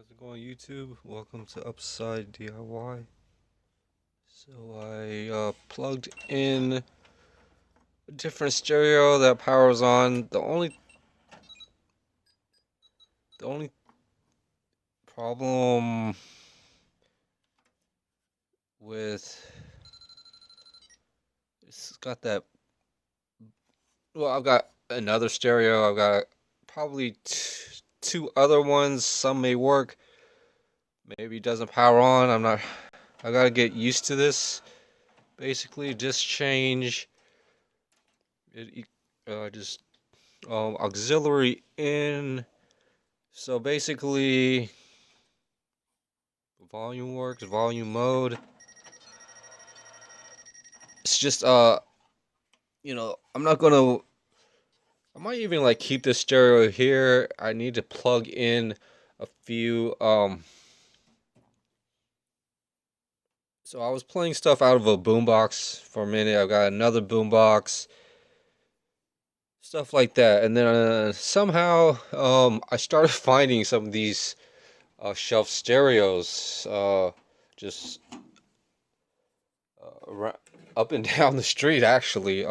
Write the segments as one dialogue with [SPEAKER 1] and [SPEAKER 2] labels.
[SPEAKER 1] How's it going, YouTube? Welcome to Upside DIY. So I plugged in a different stereo that powers on. The only problem with it's got that. Well, I've got another stereo. I've got probably two other ones. Some may work. Maybe it doesn't power on. I'm not. I gotta get used to this. Basically, just change it. Just auxiliary in. So basically, volume works, volume mode. It's just I'm not gonna. I might even like keep this stereo here. I need to plug in a few. So I was playing stuff out of a boombox for a minute. I've got another boombox, stuff like that, and then somehow I started finding some of these shelf stereos just up and down the street actually.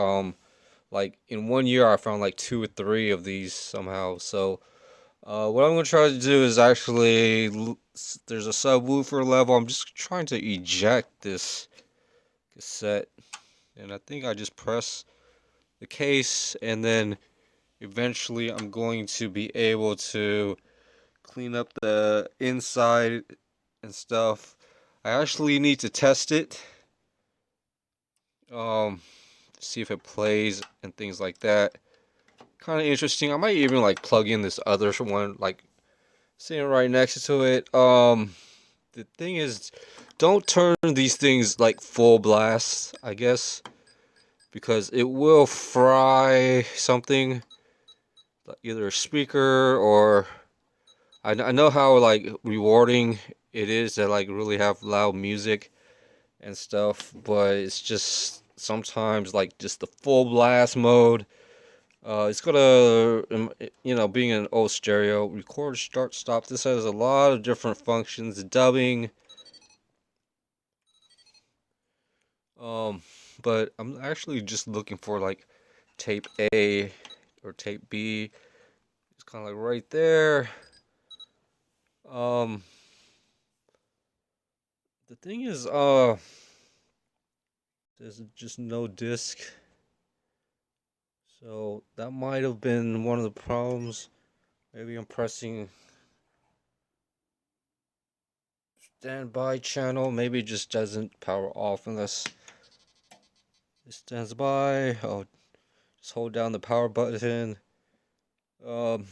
[SPEAKER 1] Like in one year I found like two or three of these somehow. So what I'm gonna try to do is actually there's a subwoofer level. I'm just trying to eject this cassette, and I think I just press the case, and then eventually I'm going to be able to clean up the inside and stuff. I actually need to test it. Um, See if it plays and things like that. Kind of interesting. I might even like plug in this other one, like sitting right next to it. The thing is, don't turn these things like full blast, I guess, because it will fry something, like either a speaker or I know how like rewarding it is to like really have loud music and stuff, but it's just sometimes like just the full blast mode. It's got a, being an old stereo, record, start, stop. This has a lot of different functions, dubbing. Um, but I'm actually just looking for like tape A or tape B. It's kind of like right there. Um, the thing is, there's just no disc. So that might have been one of the problems. Maybe I'm pressing standby channel. Maybe it just doesn't power off unless it stands by. I'll just hold down the power button. Um,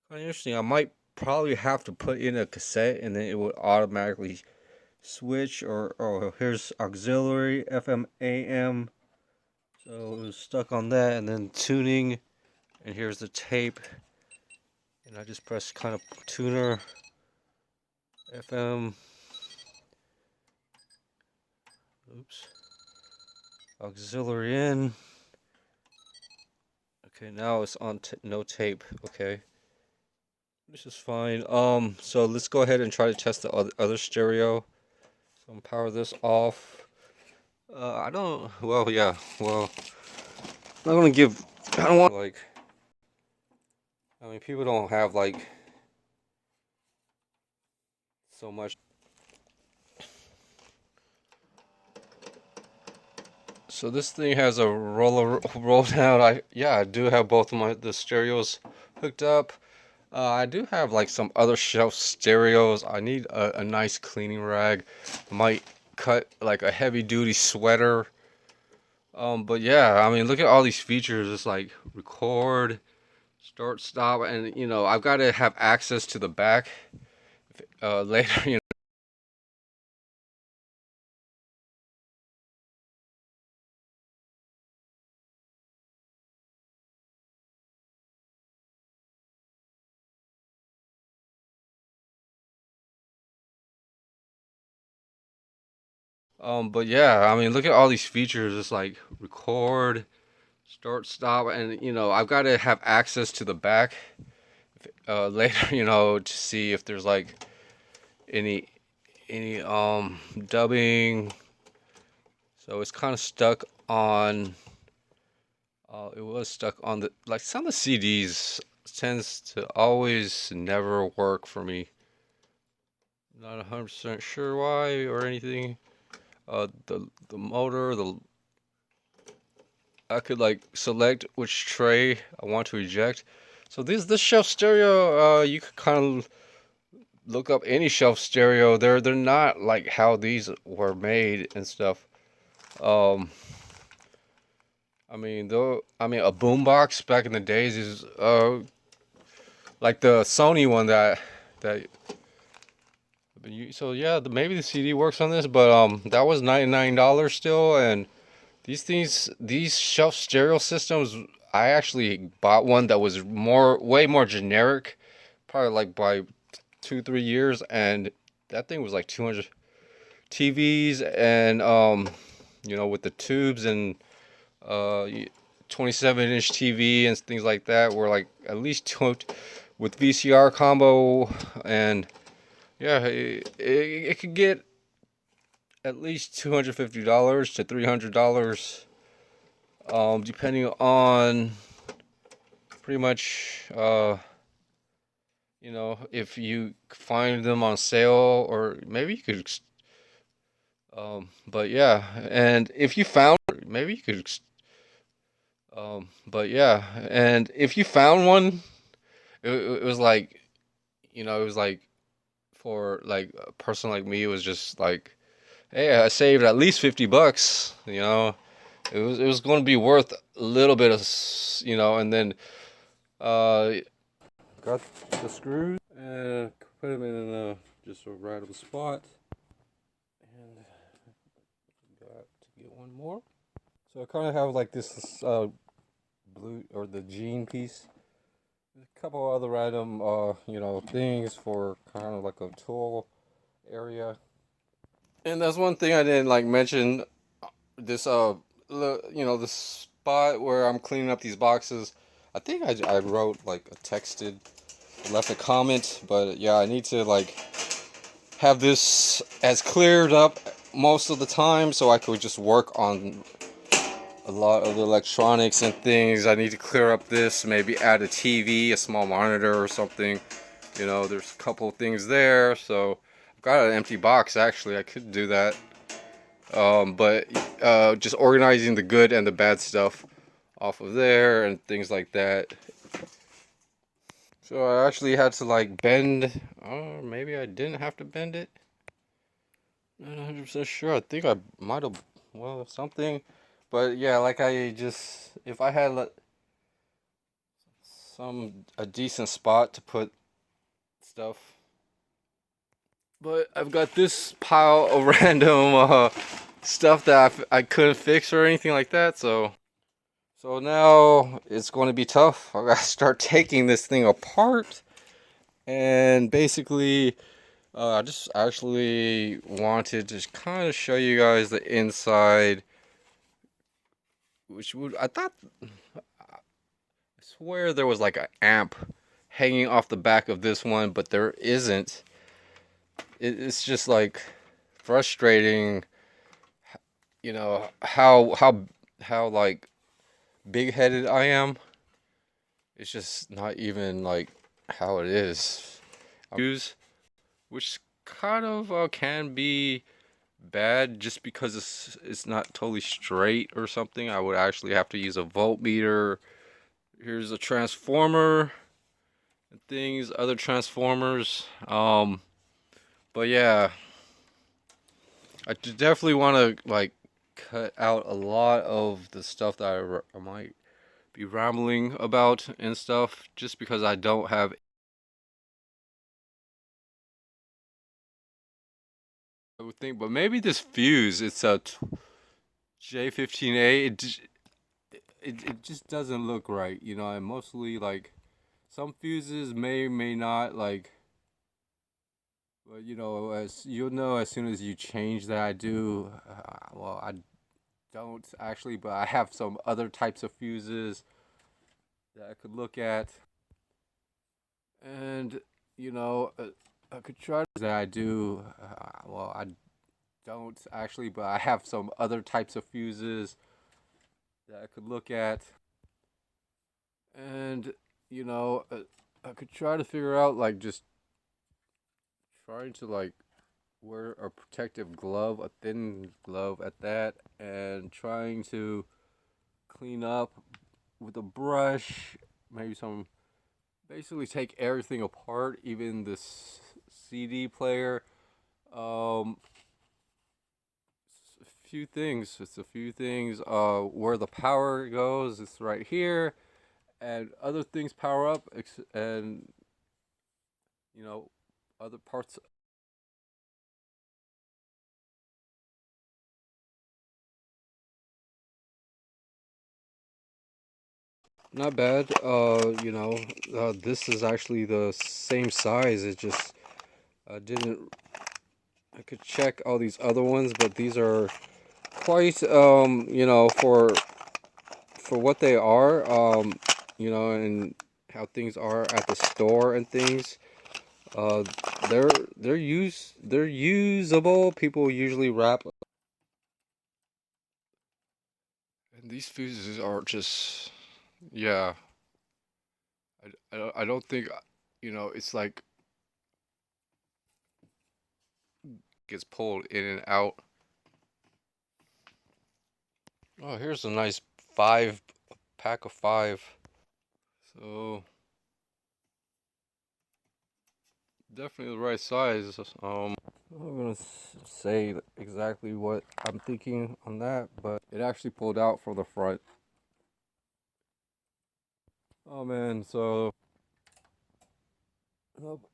[SPEAKER 1] Kind of interesting. I might probably have to put in a cassette and then it would automatically switch. Or oh, here's auxiliary FM AM. So it was stuck on that, and then tuning. And here's the tape. And I just press kind of tuner FM. Oops. Auxiliary in. Okay, now it's on no tape. Okay. This is fine. So let's go ahead and try to test the other stereo. So I'm power this off. I don't. Well, yeah. Well, I'm not gonna give. I don't want like. I mean, people don't have like so much. So this thing has a roll down. I do have both of the stereos hooked up. I do have like some other shelf stereos. I need a nice cleaning rag. I might cut like a heavy duty sweater. But yeah, I mean, look at all these features. It's like record, start, stop, and I've got to have access to the back later. But yeah, I mean, look at all these features. It's like record, start, stop, and I've got to have access to the back later, to see if there's like any dubbing. So it's kind of stuck on. It was stuck on the like some of the CDs tends to always never work for me. Not 100% sure why or anything. The motor, the I could like select which tray I want to eject. So this shelf stereo, you could kind of look up any shelf stereo. They're not like how these were made and stuff. Um, a boombox back in the days is like the Sony one that. So yeah, maybe the CD works on this, but that was $99 still, and these shelf stereo systems, I actually bought one that was way more generic, probably like by 2 3 years, and that thing was like 200 TVs, and with the tubes and 27-inch TV and things like that were like at least two with VCR combo, and yeah, it could get at least $250 to $300, depending on pretty much, if you find them on sale, or maybe you could, but yeah, and if you found, maybe you could, but yeah, and if you found one, it was like, it was like for like a person like me, it was just like, hey, I saved at least $50. It was going to be worth a little bit of, and then uh, got the screws and put them in just a right of a spot, and got to get one more. So I kind of have like this blue or the jean piece. A couple other random things for kind of like a tool area. And that's one thing I didn't like mention. This this spot where I'm cleaning up these boxes. I think I wrote like left a comment, but yeah, I need to like have this as cleared up most of the time so I could just work on a lot of the electronics and things. I need to clear up this, maybe add a TV, a small monitor or something. There's a couple of things there, so I've got an empty box actually. I could do that. But just organizing the good and the bad stuff off of there and things like that. So I actually had to like bend, or maybe I didn't have to bend it. Not 100% sure. I think I might have, well, something. But yeah, like if I had a decent spot to put stuff. But I've got this pile of random stuff that I couldn't fix or anything like that, so now it's going to be tough. I gotta start taking this thing apart, and basically, I just actually wanted to kind of show you guys the inside, I thought, I swear there was like an amp hanging off the back of this one, but there isn't. It's just like frustrating, how like big-headed I am. It's just not even like how it is. Use, which kind of can be bad just because it's not totally straight or something. I would actually have to use a voltmeter. Here's a transformer and things, other transformers. But yeah, I definitely want to like cut out a lot of the stuff that I might be rambling about and stuff, just because I don't have, I would think. But maybe this fuse, it's a J15A, it just doesn't look right, and mostly like some fuses may not like, but as you'll know, as soon as you change that, I do, well, I don't actually, but I have some other types of fuses that I could look at. And you know, I could try that I do. Well, I don't actually, but I have some other types of fuses that I could look at. And you know, I could try to figure out like just trying to like wear a protective glove, a thin glove at that, and trying to clean up with a brush, maybe some, basically take everything apart, even this CD player. Um, a few things, just a few things. Where the power goes, it's right here, and other things power up, and you know, other parts. Not bad. You know, this is actually the same size. It just didn't. I could check all these other ones, but these are quite you know, for what they are, you know, and how things are at the store and things. Uh, they're they're usable. People usually wrap. And these fuses are just, yeah. I don't think, you know, it's like gets pulled in and out. Oh, here's a nice five pack of five. So definitely the right size. I'm gonna say exactly what I'm thinking on that, but it actually pulled out from the front. Oh man, so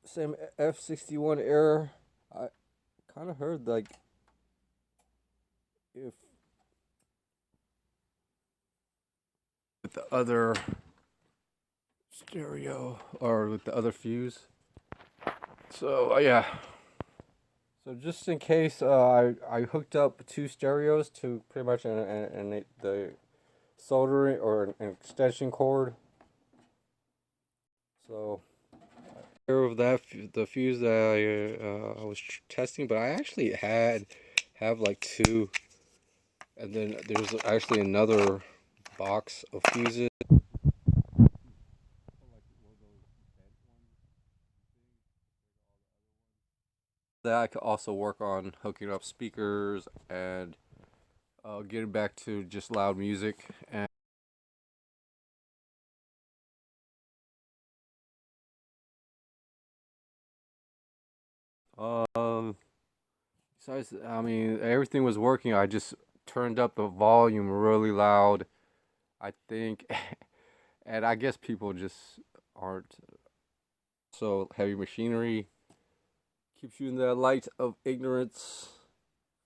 [SPEAKER 1] same F61 error. I kind of heard like if with the other stereo or with the other fuse. So yeah. So just in case, I hooked up two stereos to pretty much the soldering or an extension cord. So of that the fuse that I was testing, but I actually have like two, and then there's actually another box of fuses that I could also work on hooking up speakers and getting back to just loud music. And um besides, I mean, everything was working. I just turned up the volume really loud, I think. And I guess people just aren't. So heavy machinery keeps you in that light of ignorance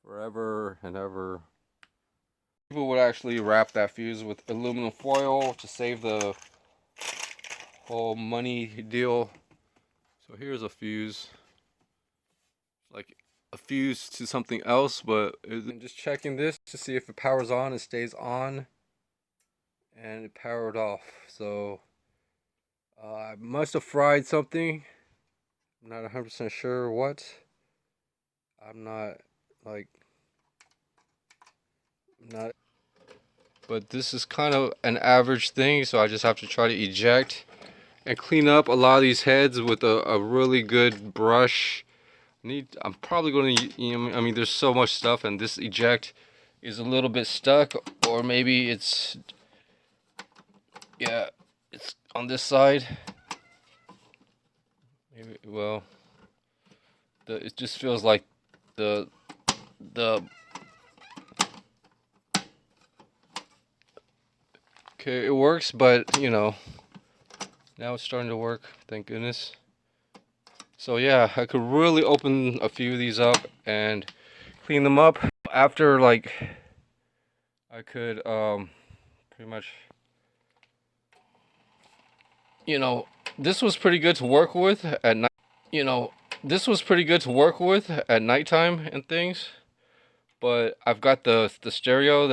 [SPEAKER 1] forever and ever. People would actually wrap that fuse with aluminum foil to save the whole money deal. So here's a fuse, like a fuse to something else, but I'm just checking this to see if it powers on. It stays on, and it powered off. So I must have fried something. I'm not 100% sure what. I'm not like not. But this is kind of an average thing, so I just have to try to eject and clean up a lot of these heads with a really good brush. I'm probably going to, you know, I mean, there's so much stuff, and this eject is a little bit stuck, or maybe it's, yeah, it's on this side. Maybe, well, it just feels like the okay, it works, but you know, now it's starting to work, thank goodness. So yeah, I could really open a few of these up and clean them up. After, like, I could pretty much, you know, this was pretty good to work with at night. You know, this was pretty good to work with at nighttime and things. But I've got the stereo that